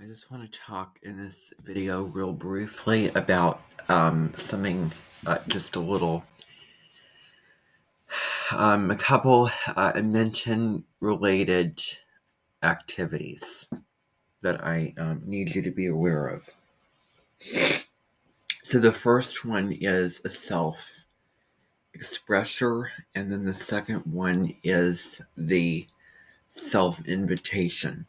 I just want to talk in this video real briefly about something, just a couple Amenten related activities that I need you to be aware of. So the first one is a self expresser, and then the second one is the self invitation.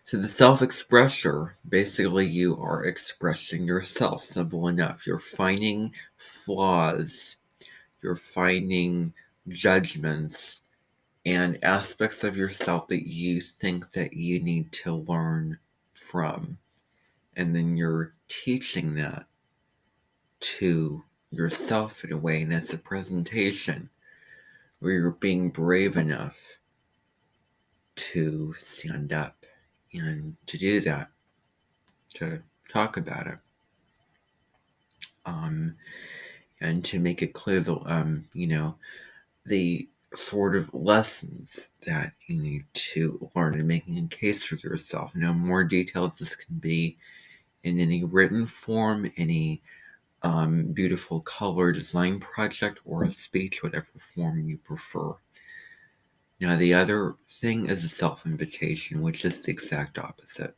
So the self-expresser, basically you are expressing yourself, simple enough. You're finding flaws, you're finding judgments and aspects of yourself that you think that you need to learn from. And then you're teaching that to yourself in a way, and it's a presentation where you're being brave enough to stand up and to do that, to talk about it, and to make it clear the sort of lessons that you need to learn and making a case for yourself. Now, more details this can be in any written form, any beautiful color design project, or a speech, whatever form you prefer. Now, the other thing is a self-invitation, which is the exact opposite.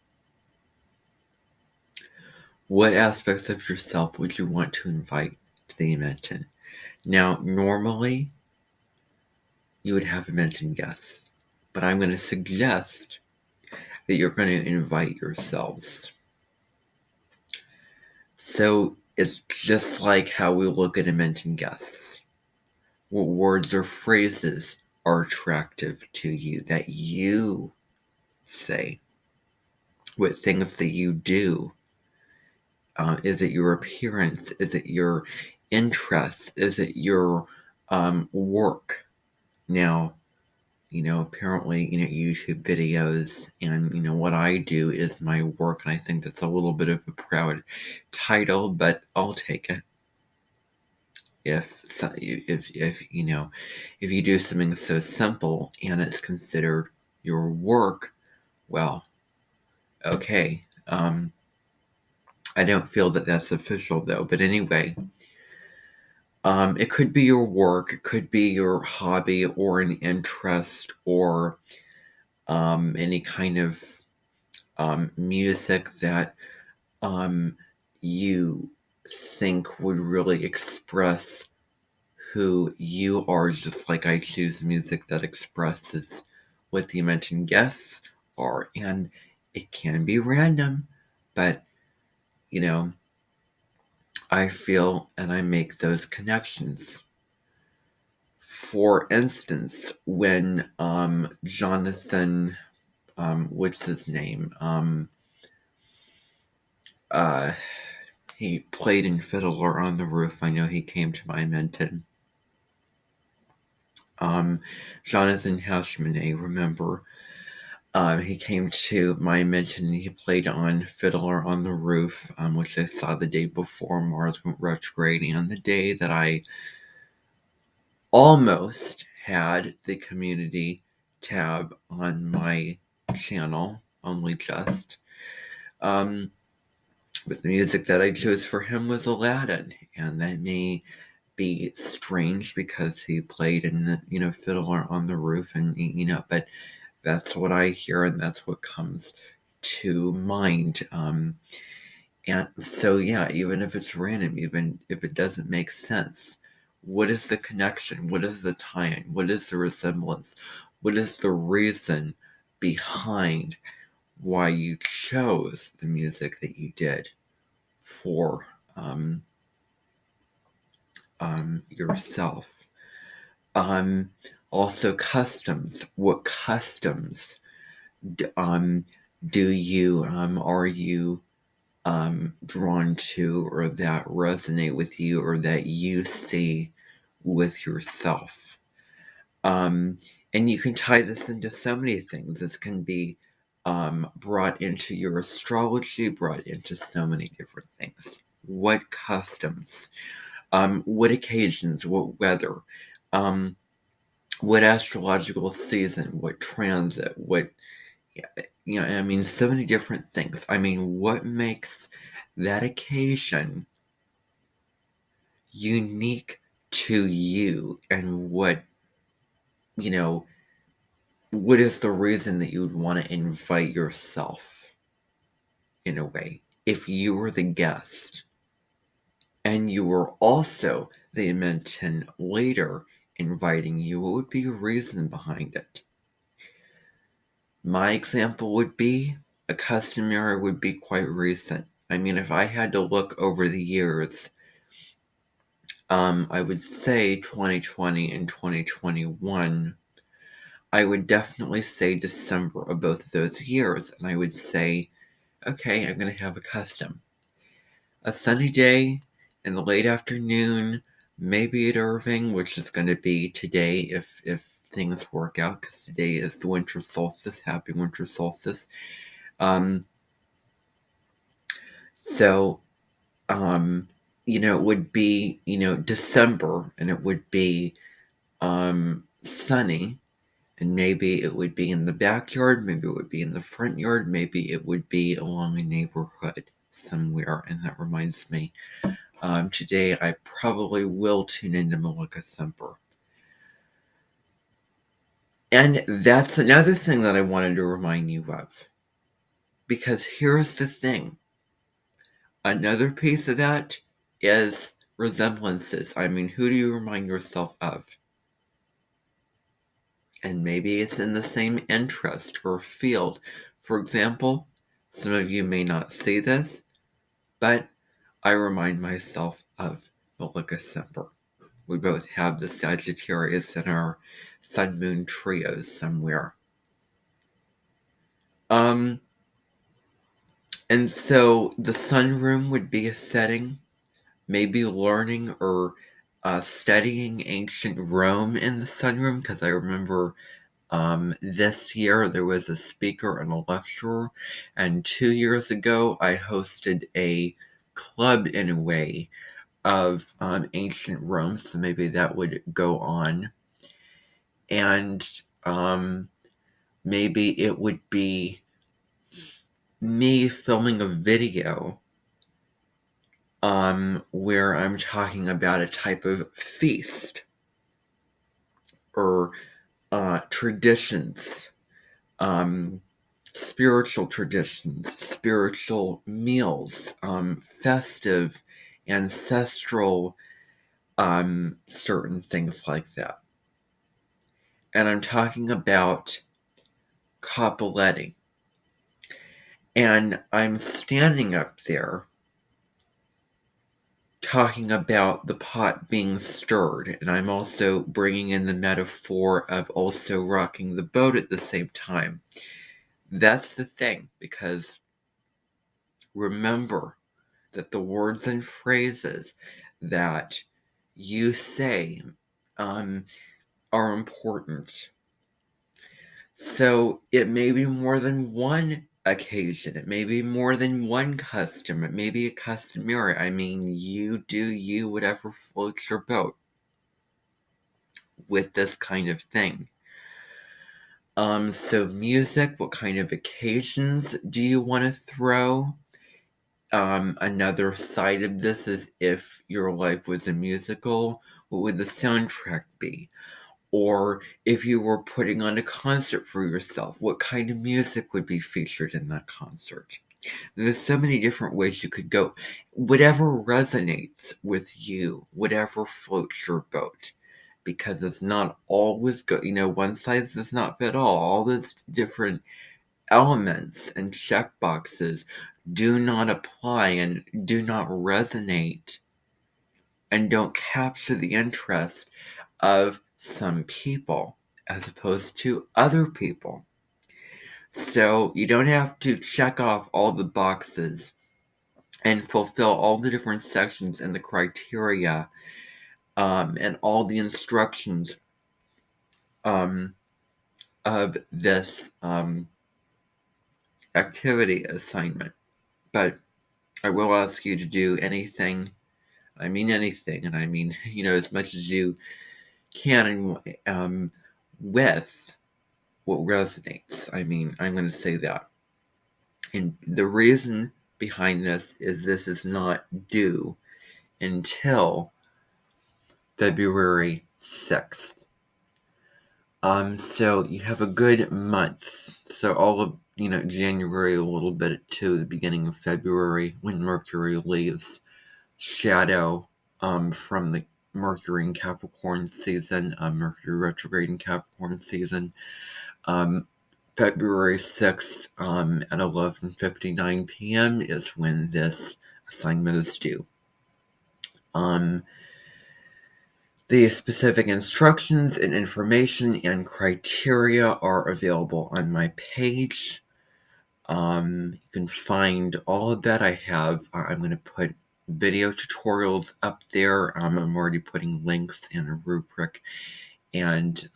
What aspects of yourself would you want to invite to the Amenten? Now, normally, you would have Amenten guests, but I'm going to suggest that you're going to invite yourselves. So it's just like how we look at Amenten guests. What words or phrases are attractive to you that you say? What things that you do? Is it your appearance? Is it your interests? Is it your work? Now, apparently, YouTube videos and, what I do is my work, and I think that's a little bit of a proud title, but I'll take it. If you do something so simple and it's considered your work, well, okay. I don't feel that that's official though, but anyway, it could be your work, it could be your hobby or an interest or any kind of music that you think would really express who you are, just like I choose music that expresses what the mentioned guests are. And it can be random, but I feel and I make those connections. For instance, when Jonathan, what's his name? He played in Fiddler on the Roof. I know he came to my Amenten. Jonathan Hashmonet, remember? He came to my Amenten and he played on Fiddler on the Roof, which I saw the day before Mars went retrograde, and the day that I almost had the community tab on my channel, only just. But the music that I chose for him was Aladdin, and that may be strange because he played in the, Fiddler on the Roof, and, but that's what I hear and that's what comes to mind. And so, yeah, even if it's random, even if it doesn't make sense, what is the connection? What is the tie-in? What is the resemblance? What is the reason behind why you chose the music that you did for yourself? Also customs. What customs do you are you drawn to, or that resonate with you, or that you see with yourself? And you can tie this into so many things. This can be brought into your astrology, brought into so many different things. What customs? What occasions? What weather? What astrological season? What transit? What I mean, so many different things. I mean, what makes that occasion unique to you, and you know, what is the reason that you would want to invite yourself in a way if you were the guest and you were also the Amenten later inviting you? What would be your reason behind it? My example would be a customary would be quite recent. I mean, if I had to look over the years, I would say 2020 and 2021. I would definitely say December of both of those years, and I would say, okay, I'm going to have a custom. A sunny day in the late afternoon, maybe at Irving, which is going to be today if things work out, because today is the winter solstice. Happy winter solstice. Um, so, it would be, December, and it would be sunny, and maybe it would be in the backyard, maybe it would be in the front yard, maybe it would be along a neighborhood somewhere. And that reminds me, today I probably will tune into Malika Semper. And that's another thing that I wanted to remind you of. Because here's the thing. Another piece of that is resemblances. I mean, who do you remind yourself of? And maybe it's in the same interest or field. For example, some of you may not see this, but I remind myself of Malika Semper. We both have the Sagittarius in our Sun Moon trios somewhere. And so the sunroom would be a setting, maybe learning or studying ancient Rome in the sunroom, because I remember this year there was a speaker and a lecturer, and 2 years ago I hosted a club in a way of ancient Rome, so maybe that would go on. And maybe it would be me filming a video where I'm talking about a type of feast or traditions, spiritual traditions, spiritual meals, festive, ancestral, certain things like that. And I'm talking about Capoletti. And I'm standing up there talking about the pot being stirred, and I'm also bringing in the metaphor of also rocking the boat at the same time. That's the thing, because remember that the words and phrases that you say are important. So it may be more than one occasion. It may be more than one custom. It may be a customary. I mean, you do you, whatever floats your boat with this kind of thing. So music, what kind of occasions do you want to throw? Another side of this is if your life was a musical, what would the soundtrack be? Or if you were putting on a concert for yourself, what kind of music would be featured in that concert? There's so many different ways you could go. Whatever resonates with you, whatever floats your boat. Because it's not always good. One size does not fit all. All those different elements and check boxes do not apply and do not resonate and don't capture the interest of some people as opposed to other people. So you don't have to check off all the boxes and fulfill all the different sections and the criteria and all the instructions of this activity assignment. But I will ask you to do anything. I mean anything, and I mean as much as you can with what resonates. I mean, I'm going to say that. And the reason behind this is not due until February 6th. So you have a good month. So all of, January, a little bit to the beginning of February, when Mercury leaves shadow from the Mercury in Capricorn season, Mercury retrograde in Capricorn season. February 6th at 11:59 p.m. is when this assignment is due. The specific instructions and information and criteria are available on my page. You can find all of that. I'm going to put video tutorials up there. I'm already putting links and a rubric, and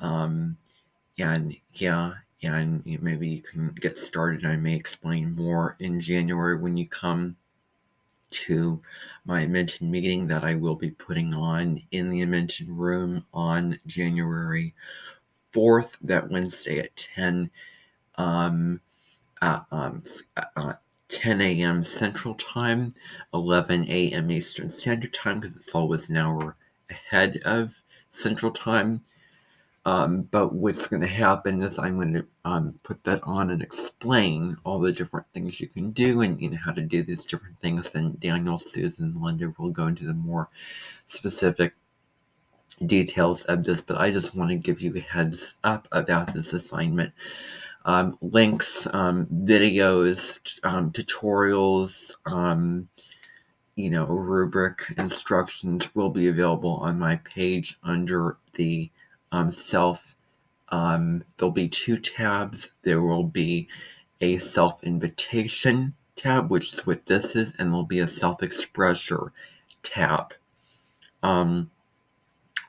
maybe you can get started. I may explain more in January when you come to my Amenten meeting that I will be putting on in the Amenten room on January 4th, that Wednesday at 10 a.m. Central Time, 11 a.m. Eastern Standard Time, because it's always an hour ahead of Central Time. But what's going to happen is I'm going to put that on and explain all the different things you can do and how to do these different things. Then Daniel, Susan, and Linda will go into the more specific details of this. But I just want to give you a heads up about this assignment. Links, videos, tutorials, rubric instructions will be available on my page under the self. There'll be 2 tabs. There will be a self-invitation tab, which is what this is, and there'll be a self-expresher tab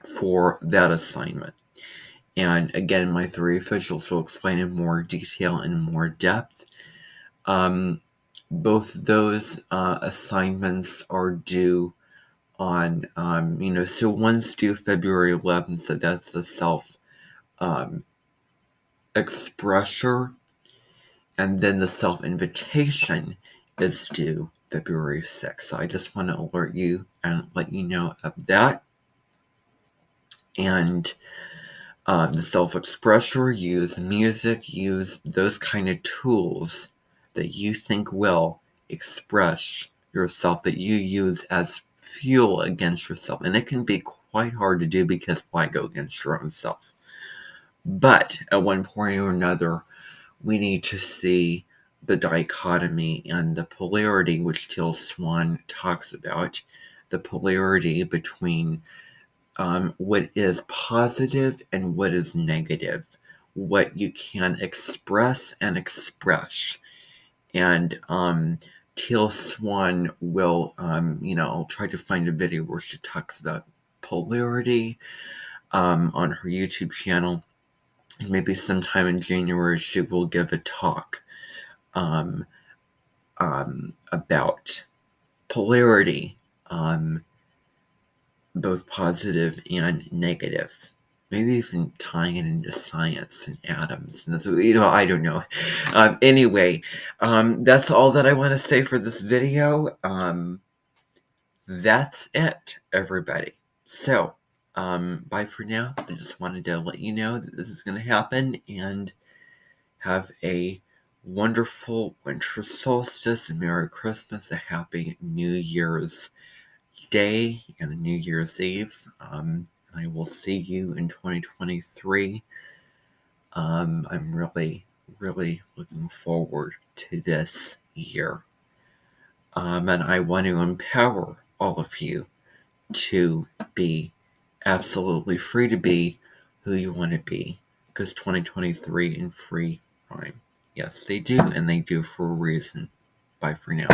for that assignment. And again, my 3 officials will explain in more detail and more depth. Both those assignments are due on, so one's due February 11th, so that's the self-expresher, and then the self-invitation is due February 6th. So I just want to alert you and let you know of that. And the self-expresser, use music, use those kind of tools that you think will express yourself, that you use as fuel against yourself. And it can be quite hard to do because why go against your own self? But at one point or another, we need to see the dichotomy and the polarity, which Teal Swan talks about, the polarity between what is positive and what is negative, what you can express and express. And Teal Swan will, try to find a video where she talks about polarity on her YouTube channel. And maybe sometime in January she will give a talk about polarity, both positive and negative. Maybe even tying it into science and atoms. And that's, I don't know. Anyway, that's all that I want to say for this video. That's it, everybody. So, bye for now. I just wanted to let you know that this is going to happen, and have a wonderful winter solstice, a Merry Christmas, a Happy New Year's Day, and a New Year's Eve. I will see you in 2023. I'm really, really looking forward to this year. And I want to empower all of you to be absolutely free to be who you want to be, because 2023 and free rhyme. Yes, they do, and they do for a reason. Bye for now.